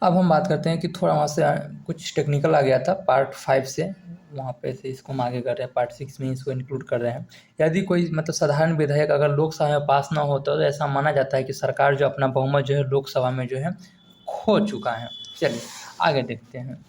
अब हम बात करते हैं कि थोड़ा वहाँ से कुछ टेक्निकल आ गया था पार्ट 5 से, वहाँ पे से इसको हम आगे कर रहे हैं, पार्ट 6 में इसको इंक्लूड कर रहे हैं। यदि कोई मतलब साधारण विधेयक अगर लोकसभा में पास ना होता तो ऐसा माना जाता है कि सरकार जो अपना बहुमत जो है लोकसभा में जो है खो चुका है। चलिए आगे देखते हैं।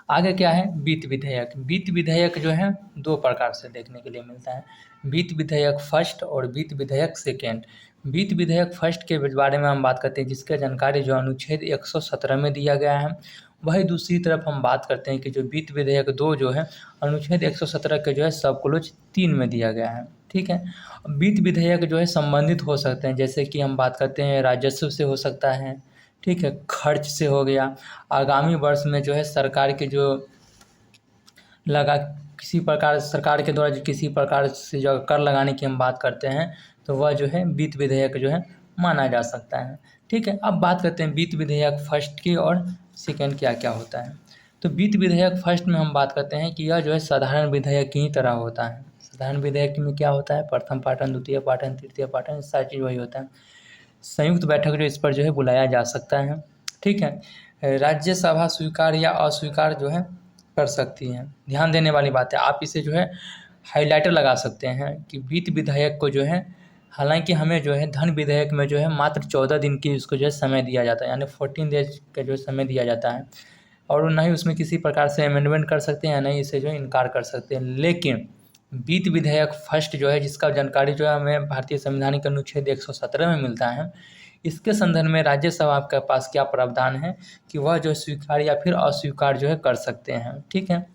आगे क्या है, वित्त विधेयक। वित्त विधेयक जो है दो प्रकार से देखने के लिए मिलता है, वित्त विधेयक फर्स्ट और वित्त विधेयक सेकेंड। वित्त विधेयक फर्स्ट के बारे में हम बात करते हैं, जिसकी जानकारी जो अनुच्छेद 117 में दिया गया है। वही दूसरी तरफ हम बात करते हैं कि जो वित्त विधेयक 2 जो है अनुच्छेद 117 के जो है सब क्लोज 3 में दिया गया है। ठीक है, वित्त विधेयक जो है संबंधित हो सकते हैं, जैसे कि हम बात करते हैं राजस्व से हो सकता है, ठीक है, खर्च से हो गया, आगामी वर्ष में जो है सरकार के जो लगा किसी प्रकार सरकार के द्वारा जो किसी प्रकार से जो कर लगाने की हम बात करते हैं तो वह जो है वित्त विधेयक जो है माना जा सकता है। ठीक है, अब बात करते हैं वित्त विधेयक फर्स्ट की और सेकेंड क्या क्या होता है। तो वित्त विधेयक फर्स्ट में हम बात करते हैं कि यह जो है साधारण विधेयक की तरह होता है। साधारण विधेयक में क्या होता है, प्रथम पाठन, द्वितीय पाठन, तृतीय पाठन, सारी चीज़ वही होता है। संयुक्त बैठक जो इस पर जो है बुलाया जा सकता है। ठीक है, राज्यसभा स्वीकार या अस्वीकार जो है कर सकती है। ध्यान देने वाली बात है, आप इसे जो है हाइलाइटर लगा सकते हैं कि वित्त विधेयक को जो है, हालांकि हमें जो है धन विधेयक में जो है मात्र 14 दिन की उसको जो है समय दिया जाता है, यानी 14 डेज का जो समय दिया जाता है, और ना ही उसमें किसी प्रकार से अमेंडमेंट कर सकते हैं या नहीं इसे जो है इनकार कर सकते हैं। लेकिन वित्त विधेयक फर्स्ट जो है, जिसका जानकारी जो है हमें भारतीय संविधान के अनुच्छेद 117 में मिलता है, इसके संदर्भ में राज्यसभा के पास क्या प्रावधान है कि वह जो स्वीकार या फिर अस्वीकार जो है कर सकते हैं। ठीक है,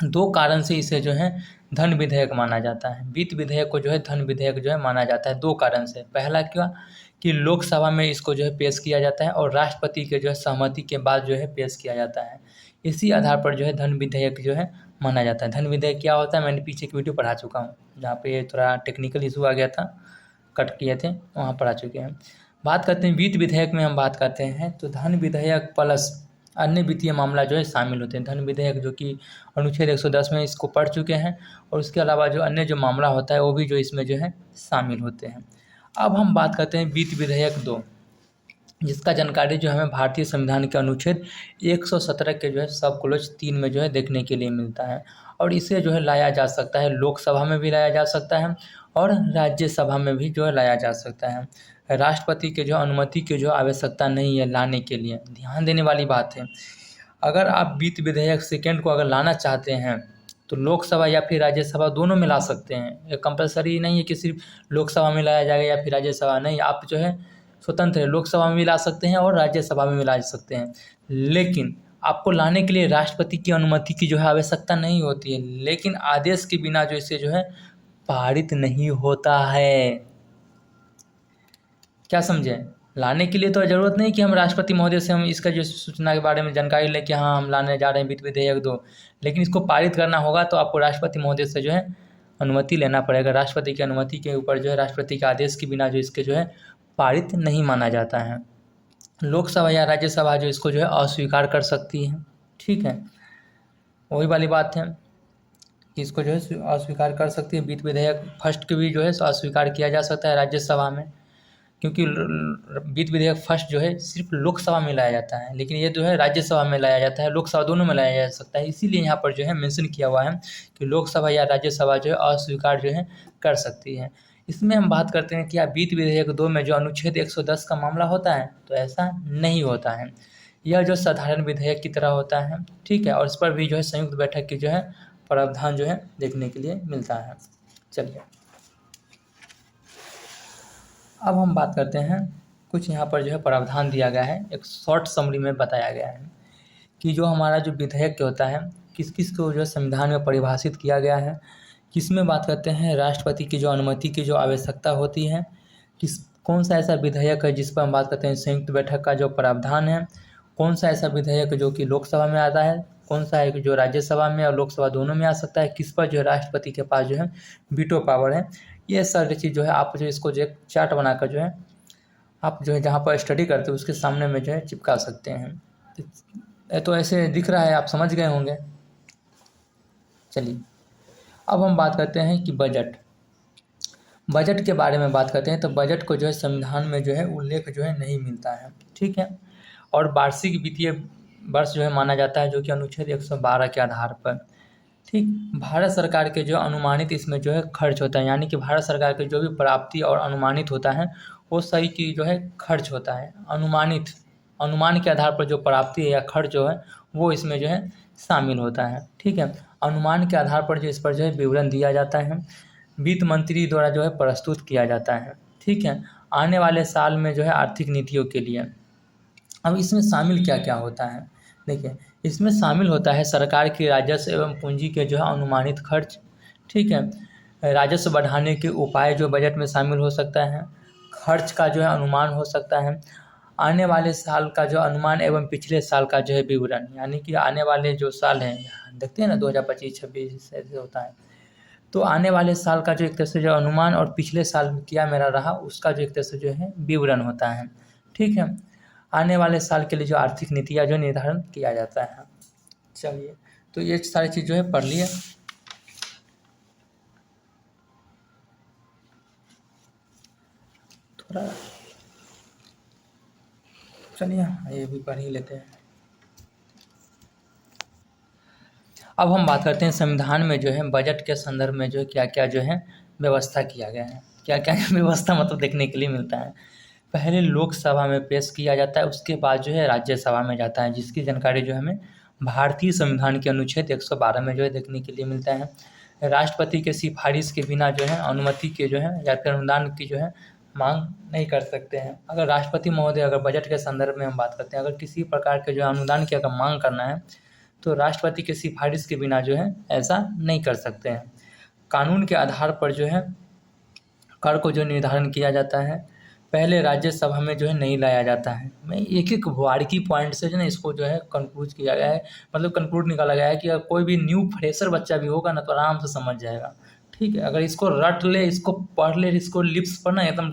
दो कारण से इसे जो है धन विधेयक माना जाता है। वित्त विधेयक को जो है धन विधेयक जो है माना जाता है दो कारण से। पहला क्या कि लोकसभा में इसको जो है पेश किया जाता है और राष्ट्रपति के जो है सहमति के बाद जो है पेश किया जाता है। इसी आधार पर जो है धन विधेयक जो है माना जाता है। धन विधेयक क्या होता है, मैंने पीछे की वीडियो पढ़ा चुका हूँ, जहाँ पे थोड़ा टेक्निकल इशू आ गया था, कट किए थे, वहाँ पढ़ा चुके हैं। बात करते हैं वित्त विधेयक में हम बात करते हैं तो धन विधेयक प्लस अन्य वित्तीय मामला जो है शामिल होते हैं। धन विधेयक जो कि अनुच्छेद 110 में इसको पढ़ चुके हैं, और उसके अलावा जो अन्य जो मामला होता है वो भी जो इसमें जो है शामिल होते हैं। अब हम बात करते हैं वित्त विधेयक 2, जिसका जानकारी जो हमें भारतीय संविधान के अनुच्छेद 117 के जो है सब क्लोज 3 में जो है देखने के लिए मिलता है, और इसे जो है लाया जा सकता है, लोकसभा में भी लाया जा सकता है और राज्यसभा में भी जो है लाया जा सकता है। राष्ट्रपति के जो अनुमति की जो आवश्यकता नहीं है लाने के लिए। ध्यान देने वाली बात है, अगर आप वित्त विधेयक सेकेंड को अगर लाना चाहते हैं तो लोकसभा या फिर राज्यसभा दोनों में ला सकते हैं। ये कंपलसरी नहीं है कि सिर्फ लोकसभा में लाया जाएगा या फिर राज्यसभा, नहीं, आप जो है स्वतंत्र है, लोकसभा में भी ला सकते हैं और राज्यसभा में भी ला सकते हैं। लेकिन आपको लाने के लिए राष्ट्रपति की अनुमति की जो है आवश्यकता नहीं होती है, लेकिन आदेश के बिना जो इसे जो है पारित नहीं होता है। क्या समझे, लाने के लिए तो ज़रूरत नहीं कि हम राष्ट्रपति महोदय से हम इसका जो सूचना के बारे में जानकारी लें कि हाँ हम लाने जा रहे हैं वित्त विधेयक 2, लेकिन इसको पारित करना होगा तो आपको राष्ट्रपति महोदय से जो है अनुमति लेना पड़ेगा। राष्ट्रपति की अनुमति के ऊपर जो है राष्ट्रपति के आदेश के बिना जो इसके जो है पारित नहीं माना जाता है। लोकसभा या राज्यसभा जो इसको जो है अस्वीकार कर सकती है। ठीक है, वही वाली बात है कि इसको जो है अस्वीकार कर सकती है। वित्त विधेयक फर्स्ट के भी जो है अस्वीकार किया जा सकता है राज्यसभा में, क्योंकि वित्त विधेयक फर्स्ट जो है सिर्फ लोकसभा में लाया जाता है, लेकिन ये जो है राज्यसभा में लाया जाता है, लोकसभा दोनों में लाया जा सकता है। इसीलिए यहाँ पर जो है मेंशन किया हुआ है कि लोकसभा या राज्यसभा जो है अस्वीकार जो है कर सकती है। इसमें हम बात करते हैं कि आप वित्त विधेयक 2 में जो अनुच्छेद 110 का मामला होता है तो ऐसा नहीं होता है, यह जो साधारण विधेयक की तरह होता है। ठीक है, और इस पर भी जो है संयुक्त बैठक की जो है प्रावधान जो है देखने के लिए मिलता है। चलिए अब हम बात करते हैं, कुछ यहाँ पर जो है प्रावधान दिया गया है, एक शॉर्ट समरी में बताया गया है कि जो हमारा जो विधेयक होता है किस किस को जो है संविधान में परिभाषित किया गया है। किसमें बात करते हैं, राष्ट्रपति की जो अनुमति की जो आवश्यकता होती है, कौन सा ऐसा विधेयक है जिस पर हम बात करते हैं संयुक्त बैठक का जो प्रावधान है, कौन सा ऐसा विधेयक जो कि लोकसभा में आता है, कौन सा है जो राज्यसभा में और लोकसभा दोनों में आ सकता है, किस पर जो है राष्ट्रपति के पास जो है वीटो पावर है। ये सारी चीज़ जो है आप जो इसको जो एक चार्ट बनाकर जो है आप जो है जहाँ पर स्टडी करते हो उसके सामने में जो है चिपका सकते हैं। तो ऐसे दिख रहा है, आप समझ गए होंगे। चलिए अब हम बात करते हैं कि बजट के बारे में बात करते हैं। तो बजट को जो है संविधान में जो है उल्लेख जो है नहीं मिलता है। ठीक है, और वार्षिक वित्तीय वर्ष जो है माना जाता है, जो कि अनुच्छेद 112 के आधार पर। ठीक, भारत सरकार के जो अनुमानित इसमें जो है खर्च होता है, यानी कि भारत सरकार के जो भी प्राप्ति और अनुमानित होता है वो सही की जो है खर्च होता है। अनुमान के आधार पर जो प्राप्ति है या खर्च जो है वो इसमें जो है शामिल होता है। ठीक है, अनुमान के आधार पर जो इस पर जो है विवरण दिया जाता है, वित्त मंत्री द्वारा जो है प्रस्तुत किया जाता है। ठीक है, आने वाले साल में जो है आर्थिक नीतियों के लिए। अब इसमें शामिल क्या क्या होता है, देखिए इसमें शामिल होता है सरकार की राजस्व एवं पूंजी के जो है अनुमानित खर्च। ठीक है, राजस्व बढ़ाने के उपाय जो बजट में शामिल हो सकता है, खर्च का जो है अनुमान हो सकता है, आने वाले साल का जो अनुमान एवं पिछले साल का जो है विवरण, यानी कि आने वाले जो साल हैं देखते हैं ना 2025-26 ऐसे होता है, तो आने वाले साल का जो एक तरह से जो अनुमान और पिछले साल में क्या मेरा रहा उसका जो एक तरह से जो है विवरण होता है। ठीक है, आने वाले साल के लिए जो आर्थिक नीतियाँ जो निर्धारण किया जाता है। चलिए, तो ये सारी चीज़ जो है पढ़ लिए। थोड़ा चलिए ये भी पढ़ ही लेते हैं। अब हम बात करते हैं संविधान में जो है बजट के संदर्भ में जो क्या क्या जो है व्यवस्था किया गया है, क्या क्या व्यवस्था मतलब देखने के लिए मिलता है। पहले लोकसभा में पेश किया जाता है, उसके बाद जो है राज्यसभा में जाता है, जिसकी जानकारी जो हमें भारतीय संविधान के अनुच्छेद 112 में जो है देखने के लिए मिलता है। राष्ट्रपति के सिफारिश के बिना जो है अनुमति के जो है या फिर अनुदान की जो है मांग नहीं कर सकते हैं। अगर राष्ट्रपति महोदय अगर बजट के संदर्भ में हम बात करते हैं, अगर किसी प्रकार के जो अनुदान की अगर मांग करना है तो राष्ट्रपति के सिफारिश के बिना जो है ऐसा नहीं कर सकते हैं। कानून के आधार पर जो है कर को जो निर्धारण किया जाता है, पहले राज्यसभा में जो है नहीं लाया जाता है। मैं एक एक बारीकी पॉइंट से जो है इसको जो है कंक्लूड किया गया है, मतलब कंक्लूड निकाला गया है कि अगर कोई भी न्यू फ्रेशर बच्चा भी होगा ना तो आराम से समझ जाएगा। ठीक है, अगर इसको रट ले, इसको पढ़ ले, इसको लिप्स पर ना एकदम,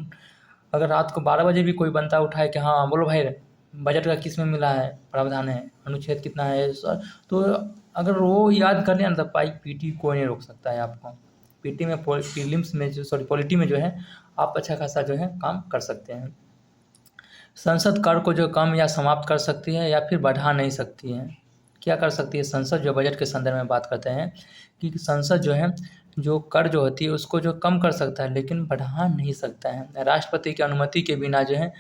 अगर रात को 12 बजे भी कोई बनता उठाए कि हाँ बोलो भाई बजट का किस में मिला है, प्रावधान है, अनुच्छेद कितना है सर, तो अगर वो याद कर लिया ना तो पीटी कोई नहीं रोक सकता है आपको। पीटी में प्रीलिम्स में जो पॉलिटी में जो है आप अच्छा खासा जो है काम कर सकते हैं। संसद कर को जो कम या समाप्त कर सकती है या फिर बढ़ा नहीं सकती है। क्या कर सकती है संसद, जो बजट के संदर्भ में बात करते हैं कि संसद जो है जो कर जो होती है उसको जो कम कर सकता है लेकिन बढ़ा नहीं सकता है। राष्ट्रपति की अनुमति के बिना जो है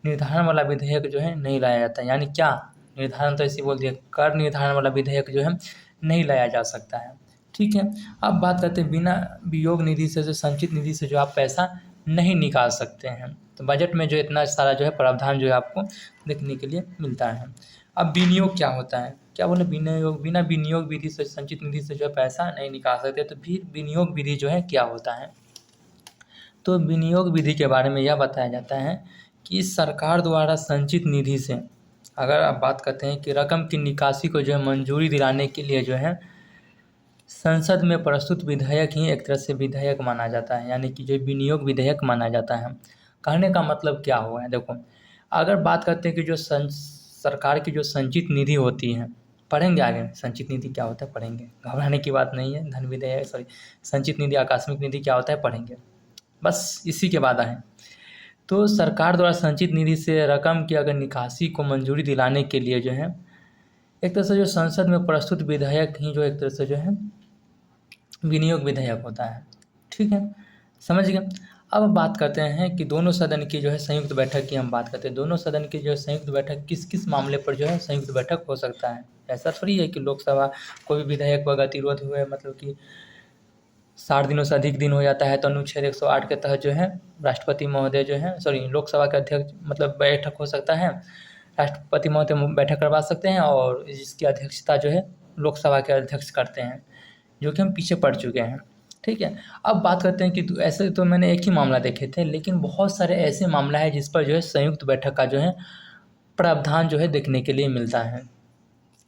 निर्धारण वाला विधेयक जो है नहीं लाया जाता है। यानी क्या निर्धारण, तो ऐसे बोल दिया, कर निर्धारण वाला विधेयक जो है नहीं लाया जा सकता है। ठीक है, अब बात करते हैं बिना वियोग निधि से, जो संचित निधि से जो आप पैसा नहीं निकाल सकते हैं। तो बजट में जो इतना सारा जो है प्रावधान जो है आपको देखने के लिए मिलता है। अब विनियोग क्या होता है, क्या बोले विनियोग, बिना विनियोग विधि से संचित निधि से जो है पैसा नहीं निकाल सकते। तो फिर विनियोग विधि जो है क्या होता है, तो विनियोग विधि के बारे में यह बताया जाता है कि सरकार द्वारा संचित निधि से अगर आप बात करते हैं कि रकम की निकासी को जो है मंजूरी दिलाने के लिए जो है संसद में प्रस्तुत विधेयक ही एक तरह से विधेयक माना जाता है, यानी कि जो विनियोग विधेयक माना जाता है। कहने का मतलब क्या हुआ है, देखो अगर बात करते हैं कि जो सरकार की जो संचित निधि होती है, पढ़ेंगे आगे संचित निधि क्या होता है, पढ़ेंगे, घबराने की बात नहीं है। धन विधेयक संचित निधि आकस्मिक निधि क्या होता है पढ़ेंगे, बस इसी के बाद आए। तो सरकार द्वारा संचित निधि से रकम की अगर निकासी को मंजूरी दिलाने के लिए जो है एक तरह से जो संसद में प्रस्तुत विधेयक ही जो एक तरह से जो है विनियोग विधेयक होता है। ठीक है, समझ गए। अब बात करते हैं कि दोनों सदन की जो है संयुक्त बैठक की हम बात करते हैं। दोनों सदन की जो है संयुक्त बैठक किस किस मामले पर जो है संयुक्त बैठक हो सकता है। ऐसा थोड़ी है कि लोकसभा कोई भी विधेयक पर गतिरोध हुए, मतलब कि 60 दिनों से अधिक दिन हो जाता है तो अनुच्छेद 108 के तहत जो है राष्ट्रपति महोदय जो है लोकसभा के अध्यक्ष मतलब बैठक हो सकता है, राष्ट्रपति महोदय बैठक करवा सकते हैं और जिसकी अध्यक्षता जो है लोकसभा के अध्यक्ष करते हैं, जो कि हम पीछे पढ़ चुके हैं। ठीक है, अब बात करते हैं कि ऐसे तो मैंने एक ही मामला देखे थे, लेकिन बहुत सारे ऐसे मामला है जिस पर जो है संयुक्त बैठक का जो है प्रावधान जो है देखने के लिए मिलता है।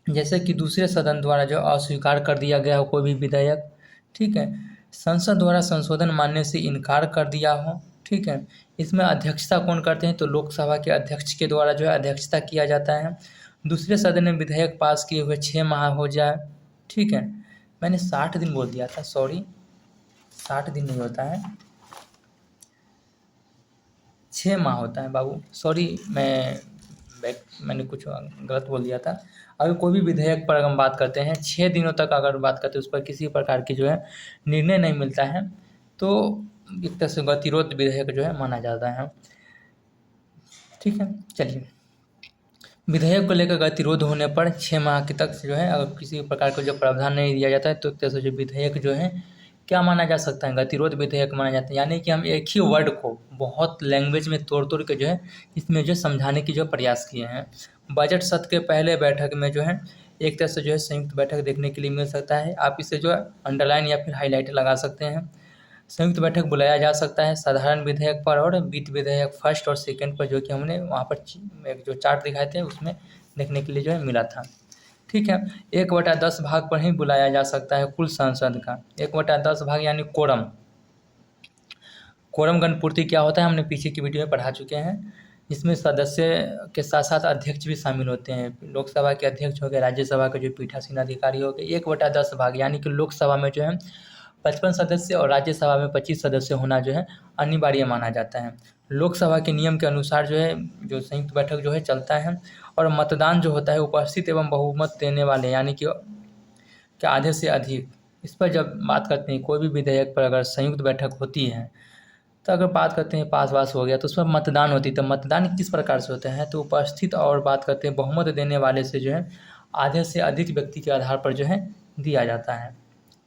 जैसे कि दूसरे सदन द्वारा जो अस्वीकार कर दिया गया हो कोई भी विधेयक, ठीक है, संसद द्वारा संशोधन मानने से इनकार कर दिया हो। ठीक है, इसमें अध्यक्षता कौन करते हैं, तो लोकसभा के अध्यक्ष के द्वारा जो है अध्यक्षता किया जाता है। दूसरे सदन में विधेयक पास किए हुए 6 माह हो जाए। ठीक है, मैंने 60 दिन बोल दिया था, सॉरी 60 दिन नहीं होता है, 6 माह होता है बाबू, सॉरी मैं मैंने कुछ गलत बोल दिया था। अगर कोई भी विधेयक पर अगर हम बात करते हैं 6 दिनों तक अगर बात करते हैं उस पर किसी प्रकार की जो है निर्णय नहीं मिलता है तो एक तरह से गतिरोध विधेयक जो है माना जाता है। ठीक है, चलिए। विधेयक को लेकर गतिरोध होने पर 6 माह के तक जो है अगर किसी प्रकार का जो प्रावधान नहीं दिया जाता है तो एक तरह से जो विधेयक जो है क्या माना जा सकता है, गतिरोध विधेयक माना जाता है। यानी कि हम एक ही वर्ड को बहुत लैंग्वेज में तोड़ के जो है इसमें जो समझाने की जो प्रयास किए हैं। बजट सत्र के पहले बैठक में जो है एक तरह से जो है संयुक्त बैठक देखने के लिए मिल सकता है। आप इसे जो है अंडरलाइन या फिर हाईलाइट लगा सकते हैं। संयुक्त बैठक बुलाया जा सकता है साधारण विधेयक पर और वित्त विधेयक फर्स्ट और सेकंड पर, जो कि हमने वहाँ पर एक जो चार्ट दिखाए थे उसमें देखने के लिए जो है मिला था। ठीक है, 1/10 भाग पर ही बुलाया जा सकता है कुल सांसद का। 1/10 भाग यानी कोरम। कोरम गणपूर्ति क्या होता है हमने पीछे की वीडियो में पढ़ा चुके हैं। इसमें सदस्य के साथ साथ अध्यक्ष भी शामिल होते हैं। लोकसभा के अध्यक्ष हो गए, राज्यसभा के जो पीठासीन अधिकारी हो गए। 1/10 भाग यानी कि लोकसभा में जो है 55 सदस्य और राज्यसभा में 25 सदस्य होना जो है अनिवार्य माना जाता है। लोकसभा के नियम के अनुसार जो है जो संयुक्त बैठक जो है चलता है और मतदान जो होता है उपस्थित एवं बहुमत देने वाले यानी कि आधे से अधिक। इस पर जब बात करते हैं कोई भी विधेयक पर अगर संयुक्त बैठक होती है तो अगर बात करते हैं पास वास हो गया तो उस पर मतदान होती है। तो मतदान किस प्रकार से होता है तो उपस्थित और बात करते हैं बहुमत देने वाले से जो है आधे से अधिक व्यक्ति के आधार पर जो है दिया जाता है।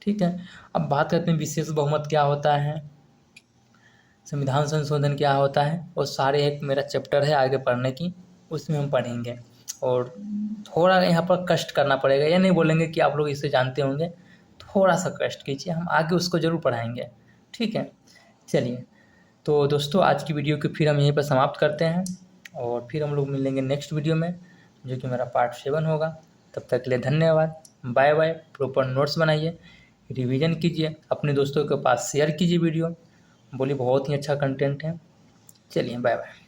ठीक है, अब बात करते हैं विशेष बहुमत क्या होता है, संविधान संशोधन क्या होता है, और सारे एक मेरा चैप्टर है आगे पढ़ने की, उसमें हम पढ़ेंगे। और थोड़ा यहाँ पर कष्ट करना पड़ेगा, ये नहीं बोलेंगे कि आप लोग इसे जानते होंगे, थोड़ा सा कष्ट कीजिए, हम आगे उसको ज़रूर पढ़ाएंगे। ठीक है, चलिए। तो दोस्तों आज की वीडियो को फिर हम यहीं पर समाप्त करते हैं और फिर हम लोग मिलेंगे नेक्स्ट वीडियो में जो कि मेरा पार्ट 7 होगा। तब तक के लिए धन्यवाद, बाय बाय। प्रॉपर नोट्स बनाइए, रिवीजन कीजिए, अपने दोस्तों के पास शेयर कीजिए वीडियो। बोलिए बहुत ही अच्छा कंटेंट है। चलिए बाय बाय।